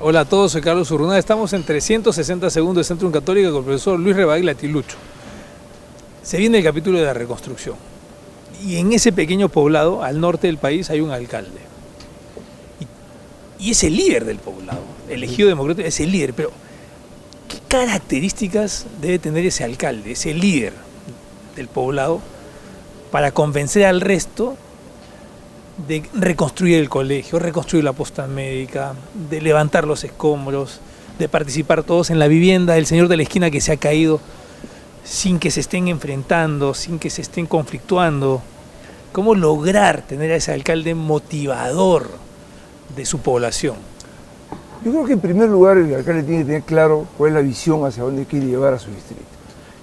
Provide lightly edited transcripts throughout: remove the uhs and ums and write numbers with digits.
Hola a todos, soy Carlos Urrunaga. Estamos en 360 segundos de Centrum Católica con el profesor Luis Rebagliati Latilucho. Se viene el capítulo de la reconstrucción. Y en ese pequeño poblado, al norte del país, hay un alcalde. Y es el líder del poblado, elegido democráticamente, es el líder. Pero, ¿qué características debe tener ese alcalde, ese líder del poblado, para convencer al resto de reconstruir el colegio, reconstruir la posta médica, de levantar los escombros, de participar todos en la vivienda del señor de la esquina que se ha caído, sin que se estén enfrentando, sin que se estén conflictuando? ¿Cómo lograr tener a ese alcalde motivador de su población? Yo creo que en primer lugar el alcalde tiene que tener claro cuál es la visión hacia dónde quiere llevar a su distrito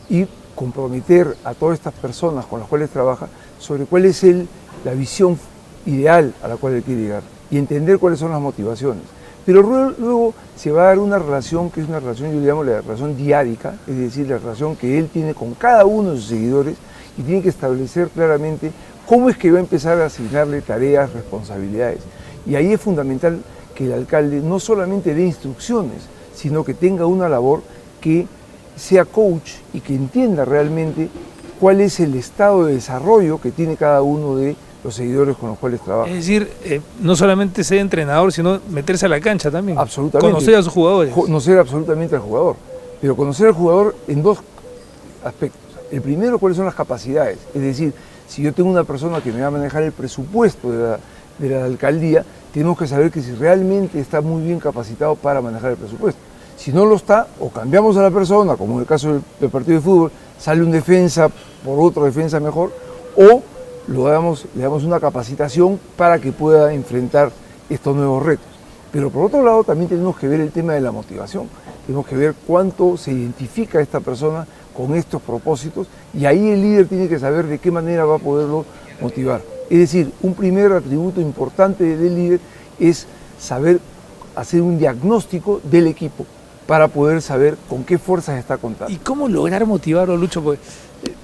y comprometer a todas estas personas con las cuales trabaja sobre cuál es la visión ideal a la cual él quiere llegar y entender cuáles son las motivaciones. Pero luego se va a dar una relación que es una relación, yo le llamo la relación diárica, es decir, la relación que él tiene con cada uno de sus seguidores y tiene que establecer claramente cómo es que va a empezar a asignarle tareas, responsabilidades. Y ahí es fundamental que el alcalde no solamente dé instrucciones, sino que tenga una labor que sea coach y que entienda realmente cuál es el estado de desarrollo que tiene cada uno de los seguidores con los cuales trabaja. Es decir, no solamente ser entrenador, sino meterse a la cancha también. Absolutamente. Conocer a sus jugadores. Conocer absolutamente al jugador. Pero conocer al jugador en dos aspectos. El primero, cuáles son las capacidades. Es decir, si yo tengo una persona que me va a manejar el presupuesto de la alcaldía, tenemos que saber que si realmente está muy bien capacitado para manejar el presupuesto. Si no lo está, o cambiamos a la persona, como en el caso del partido de fútbol, sale un defensa por otro defensa mejor, o le damos una capacitación para que pueda enfrentar estos nuevos retos. Pero por otro lado también tenemos que ver el tema de la motivación. Tenemos que ver cuánto se identifica esta persona con estos propósitos y ahí el líder tiene que saber de qué manera va a poderlo motivar. Es decir, un primer atributo importante del líder es saber hacer un diagnóstico del equipo para poder saber con qué fuerzas está contando. ¿Y cómo lograr motivarlo, Lucho? Porque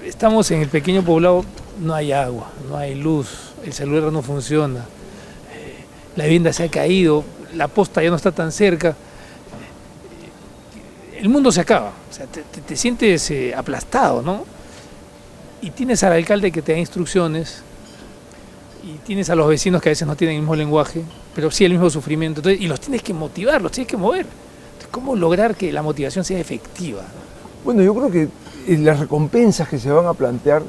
estamos en el pequeño poblado, no hay agua, no hay luz, el celular no funciona, la vivienda se ha caído, la posta ya no está tan cerca, el mundo se acaba, o sea, te sientes aplastado, ¿no? Y tienes al alcalde que te da instrucciones, y tienes a los vecinos que a veces no tienen el mismo lenguaje, pero sí el mismo sufrimiento, entonces, y los tienes que motivar, los tienes que mover. Entonces, ¿cómo lograr que la motivación sea efectiva? Bueno, yo creo que las recompensas que se van a plantear,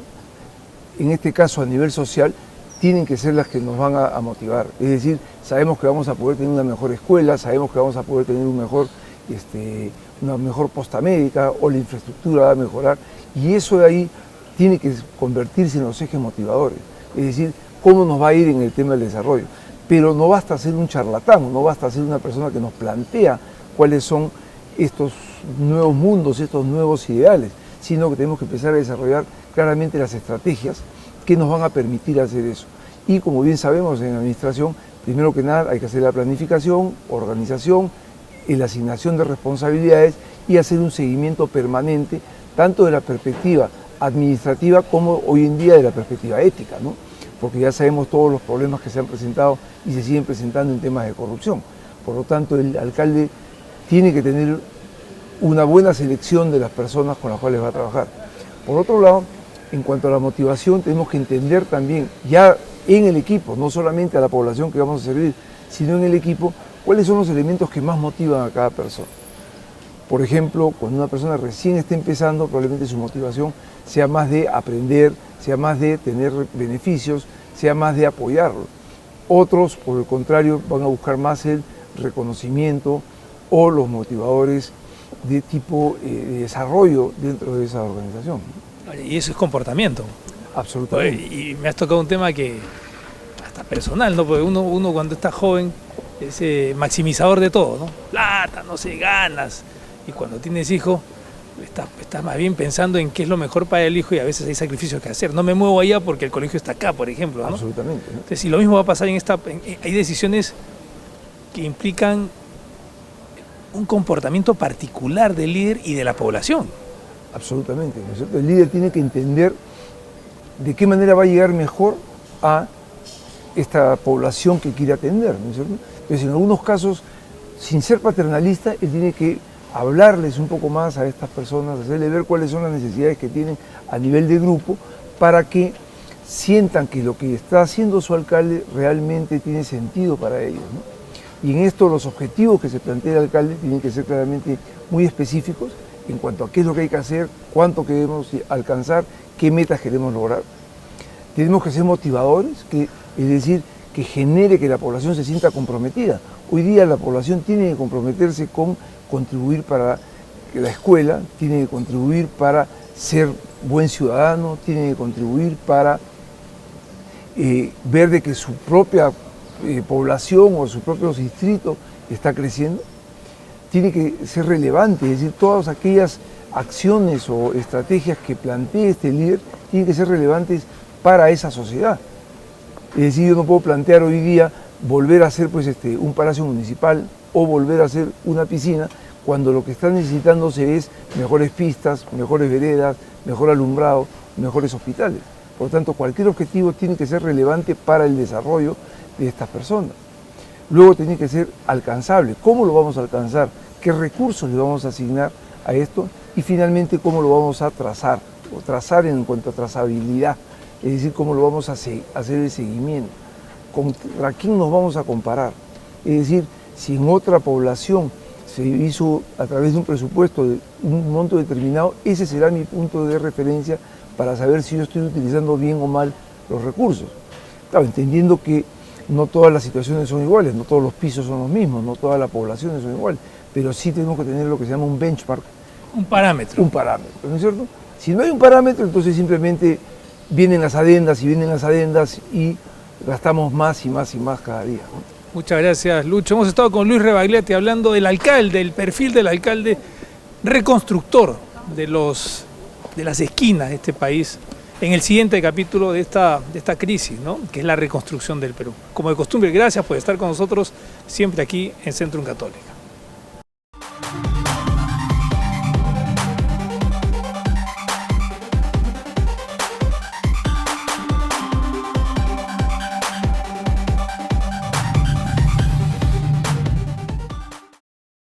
en este caso a nivel social, tienen que ser las que nos van a motivar. Es decir, sabemos que vamos a poder tener una mejor escuela, sabemos que vamos a poder tener una mejor posta médica o la infraestructura va a mejorar y eso de ahí tiene que convertirse en los ejes motivadores. Es decir, cómo nos va a ir en el tema del desarrollo. Pero no basta ser un charlatán, no basta ser una persona que nos plantea cuáles son estos nuevos mundos, estos nuevos ideales, sino que tenemos que empezar a desarrollar claramente las estrategias que nos van a permitir hacer eso. Y como bien sabemos en administración, primero que nada hay que hacer la planificación, organización, la asignación de responsabilidades y hacer un seguimiento permanente, tanto de la perspectiva administrativa como hoy en día de la perspectiva ética, ¿no? Porque ya sabemos todos los problemas que se han presentado y se siguen presentando en temas de corrupción. Por lo tanto, el alcalde tiene que tener una buena selección de las personas con las cuales va a trabajar. Por otro lado, en cuanto a la motivación, tenemos que entender también, ya en el equipo, no solamente a la población que vamos a servir, sino en el equipo, cuáles son los elementos que más motivan a cada persona. Por ejemplo, cuando una persona recién está empezando, probablemente su motivación sea más de aprender, sea más de tener beneficios, sea más de apoyarlo. Otros, por el contrario, van a buscar más el reconocimiento o los motivadores de tipo de desarrollo dentro de esa organización. Y eso es comportamiento. Absolutamente. Y me has tocado un tema que hasta personal, ¿no? Porque uno cuando está joven es maximizador de todo, ¿no? Plata, no sé, ganas. Y cuando tienes hijo, estás más bien pensando en qué es lo mejor para el hijo y a veces hay sacrificios que hacer. No me muevo allá porque el colegio está acá, por ejemplo, ¿no? Absolutamente, ¿no? Entonces, y lo mismo va a pasar hay decisiones que implican un comportamiento particular del líder y de la población. Absolutamente, ¿no es cierto? El líder tiene que entender de qué manera va a llegar mejor a esta población que quiere atender, ¿no es cierto? Entonces, en algunos casos, sin ser paternalista, él tiene que hablarles un poco más a estas personas, hacerles ver cuáles son las necesidades que tienen a nivel de grupo, para que sientan que lo que está haciendo su alcalde realmente tiene sentido para ellos, ¿no? Y en esto los objetivos que se plantea el alcalde tienen que ser claramente muy específicos en cuanto a qué es lo que hay que hacer, cuánto queremos alcanzar, qué metas queremos lograr. Tenemos que ser motivadores, es decir, que genere que la población se sienta comprometida. Hoy día la población tiene que comprometerse con contribuir para que la escuela, tiene que contribuir para ser buen ciudadano, tiene que contribuir para ver de que su propia población o su propio distrito está creciendo. Tiene que ser relevante, es decir, todas aquellas acciones o estrategias que plantee este líder tienen que ser relevantes para esa sociedad. Es decir, yo no puedo plantear hoy día volver a hacer un palacio municipal o volver a hacer una piscina cuando lo que está necesitándose es mejores pistas, mejores veredas, mejor alumbrado, mejores hospitales. Por lo tanto, cualquier objetivo tiene que ser relevante para el desarrollo de estas personas. Luego tiene que ser alcanzable. ¿Cómo lo vamos a alcanzar? ¿Qué recursos le vamos a asignar a esto? Y finalmente, ¿cómo lo vamos a trazar? O trazar en cuanto a trazabilidad. Es decir, cómo lo vamos a hacer el seguimiento. ¿Contra quién nos vamos a comparar? Es decir, si en otra población se hizo a través de un presupuesto de un monto determinado, ese será mi punto de referencia para saber si yo estoy utilizando bien o mal los recursos. Claro, entendiendo que no todas las situaciones son iguales, no todos los pisos son los mismos, no todas las poblaciones son iguales, pero sí tenemos que tener lo que se llama un benchmark. Un parámetro. Un parámetro, ¿no es cierto? Si no hay un parámetro, entonces simplemente vienen las adendas y gastamos más y más y más cada día, ¿no? Muchas gracias, Lucho. Hemos estado con Luis Rebagliati hablando del alcalde, el perfil del alcalde reconstructor de las esquinas de este país en el siguiente capítulo de esta crisis, ¿no? Que es la reconstrucción del Perú. Como de costumbre, gracias por estar con nosotros siempre aquí en Centrum Católica.